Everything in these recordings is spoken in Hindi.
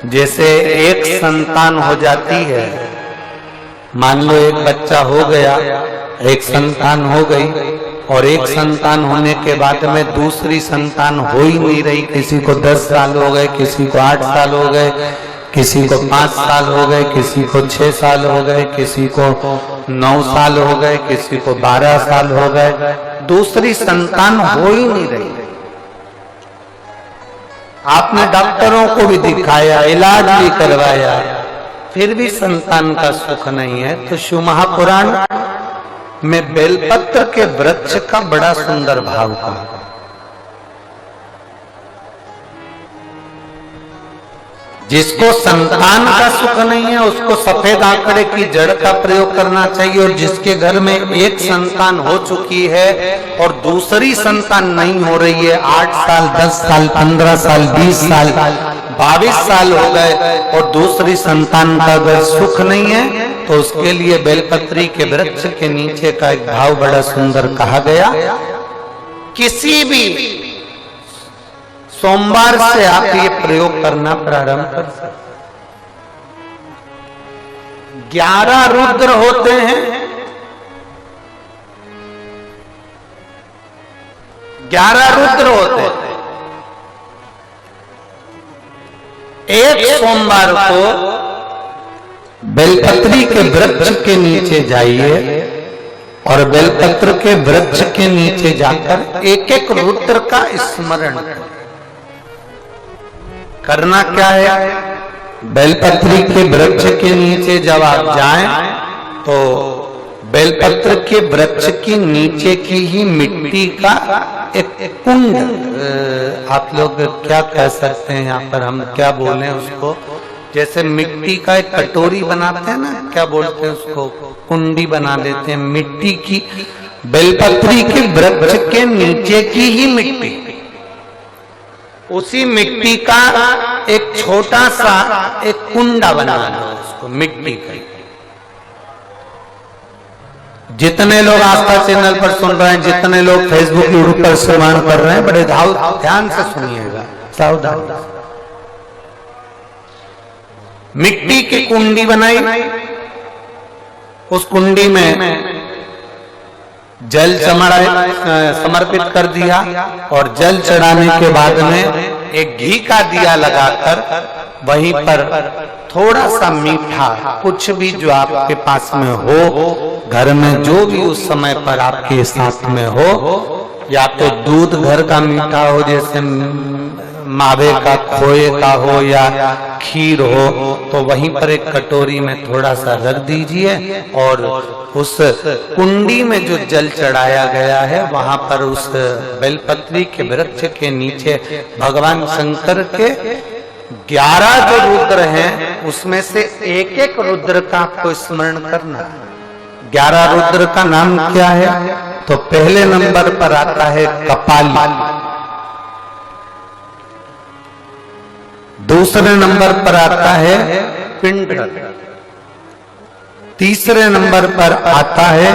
जैसे एक संतान हो जाती है, मान लो एक बच्चा हो गया, एक संतान हो गई, और एक संतान होने के बाद में दूसरी संतान हो ही नहीं रही। किसी को 10 साल हो गए, किसी को 8 साल हो गए, किसी को 5 साल हो गए, किसी को 6 साल हो गए, किसी को 9 साल हो गए, किसी को 12 साल हो गए, दूसरी संतान हो ही नहीं रही। आपने डॉक्टरों को भी दिखाया, इलाज भी करवाया, फिर भी संतान का सुख नहीं है। तो शिव महापुराण में बेलपत्र के वृक्ष का बड़ा सुंदर भाव कहा। जिसको संतान का सुख नहीं है उसको सफेद आंकड़े की जड़ का प्रयोग करना चाहिए, और जिसके घर में एक संतान हो चुकी है और दूसरी संतान नहीं हो रही है, 8 साल 10 साल 15 साल 20 साल 22 साल हो गए और दूसरी संतान का अगर सुख नहीं है, तो उसके लिए बेलपत्री के वृक्ष के नीचे का एक भाव बड़ा सुंदर कहा गया। किसी भी सोमवार से आप ये प्रयोग करना प्रारंभ कर सकते। 11 रुद्र होते हैं, 11 रुद्र होते हैं। एक सोमवार को बेलपत्री के वृक्ष के नीचे जाइए और बेलपत्र के वृक्ष के नीचे जाकर एक एक रुद्र का स्मरण करना। क्या है? बेलपत्री के वृक्ष के नीचे जब आप जाएं तो बेलपत्र के वृक्ष के नीचे की ही मिट्टी का एक कुंड, आप लोग क्या कह सकते हैं, यहाँ पर हम क्या बोलें उसको, जैसे मिट्टी का एक कटोरी बनाते हैं ना, क्या बोलते हैं उसको, कुंडी बना लेते हैं मिट्टी की। बेलपत्री के वृक्ष के नीचे की ही मिट्टी, उसी मिट्टी का एक छोटा सा एक कुंडा बना लो उसको मिट्टी का। जितने लोग आस्था चैनल पर सुन रहे हैं, जितने लोग फेसबुक यूट्यूब पर श्रवण कर रहे हैं, बड़े ध्यान से सुनिएगा, सावधान। मिट्टी की कुंडी बनाई, उस कुंडी में जल समर्पित कर दिया, और जल चढ़ाने के बाद में एक घी का दिया लगाकर वहीं पर थोड़ा सा मीठा, कुछ भी जो आपके पास में हो, घर में जो भी उस समय पर आपके साथ में हो, या तो दूध घर का मीठा हो, जैसे मावे का, खोए का हो या खीर हो, तो वहीं पर एक कटोरी में थोड़ा सा रख दीजिए, और उस कुंडी में जो जल चढ़ाया गया है वहां पर उस बेलपत्री के वृक्ष के नीचे भगवान शंकर के 11 जो रुद्र हैं उसमें से एक एक रुद्र का आपको स्मरण करना। 11 रुद्र का नाम क्या है? तो पहले नंबर पर आता है कपाली, दूसरे नंबर पर आता है पिंडर, तीसरे नंबर पर आता है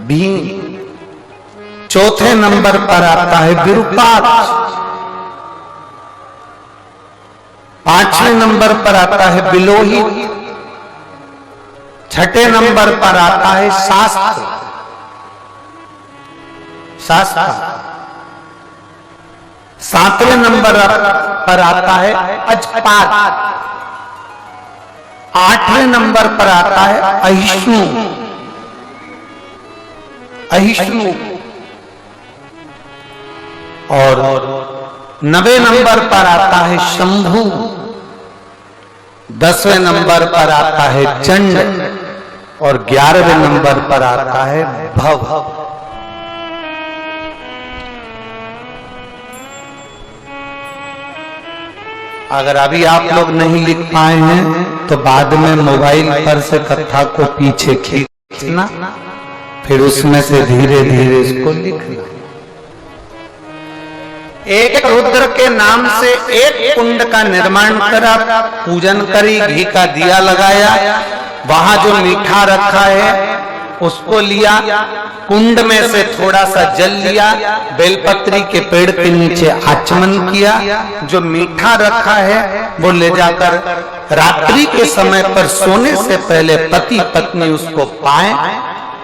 भीम, चौथे नंबर पर आता है विरूपाक्ष, पांचवें नंबर पर आता है बिलोहित, छठे नंबर पर आता है शास्त्र, सातवें नंबर पर आता है अजपाद, आठवें नंबर पर आता है अहिष्णु, और 9वें नंबर पर आता है शंभु, 10वें नंबर पर आता है चंड, और 11वें नंबर पर आता है भव। अगर अभी आप लोग नहीं लिख पाए हैं तो बाद में मोबाइल पर से कथा को पीछे खींचना, फिर उसमें से धीरे धीरे इसको लिखना। एक रुद्र के नाम से एक कुंड का निर्माण करा, पूजन करी, घी का दिया लगाया, वहां जो मीठा रखा है उसको लिया, कुंड में से थोड़ा सा जल लिया, बेलपत्री के पेड़ के नीचे आचमन किया, जो मीठा रखा है वो ले जाकर रात्रि के समय पर सोने से पहले पति पत्नी उसको पाए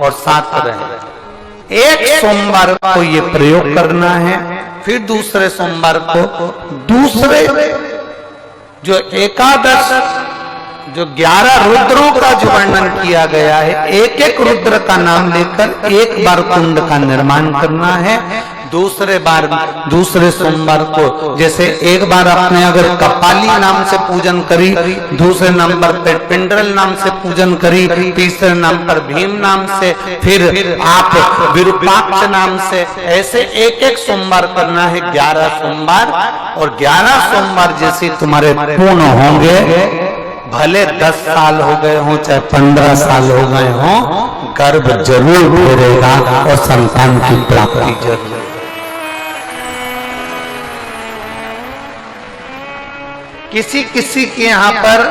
और साथ रहे। एक सोमवार को ये प्रयोग करना है, फिर दूसरे सोमवार को दूसरे जो एकादश जो 11 रुद्रों का जो वर्णन किया गया है, एक एक रुद्र का नाम लेकर एक बार कुंड का निर्माण करना है। दूसरे सोमवार को जैसे एक बार आपने अगर कपाली नाम से पूजन करी, दूसरे नंबर पर पिंडल नाम से पूजन करी, तीसरे नाम पर भीम नाम से, फिर आप विरूपाक्ष नाम से, ऐसे एक एक सोमवार करना है, 11 सोमवार। और 11 सोमवार जैसे तुम्हारे पूर्ण होंगे, भले 10 साल हो गए हों चाहे 15 साल हो गए हों, गर्भ जरूर फूलेगा और संतान की प्राप्ति जरूर। किसी किसी के यहाँ पर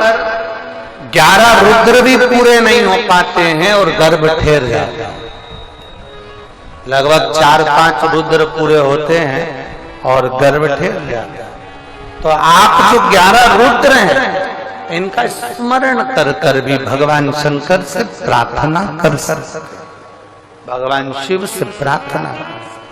11 रुद्र भी पूरे नहीं हो पाते हैं और गर्भ ठहर जाता है। लगभग 4-5 रुद्र पूरे होते हैं और गर्भ ठहर जाता है। तो आप जो 11 रुद्र हैं इनका स्मरण कर कर भी भगवान शंकर से प्रार्थना कर सकते, भगवान शिव से प्रार्थना कर सकते।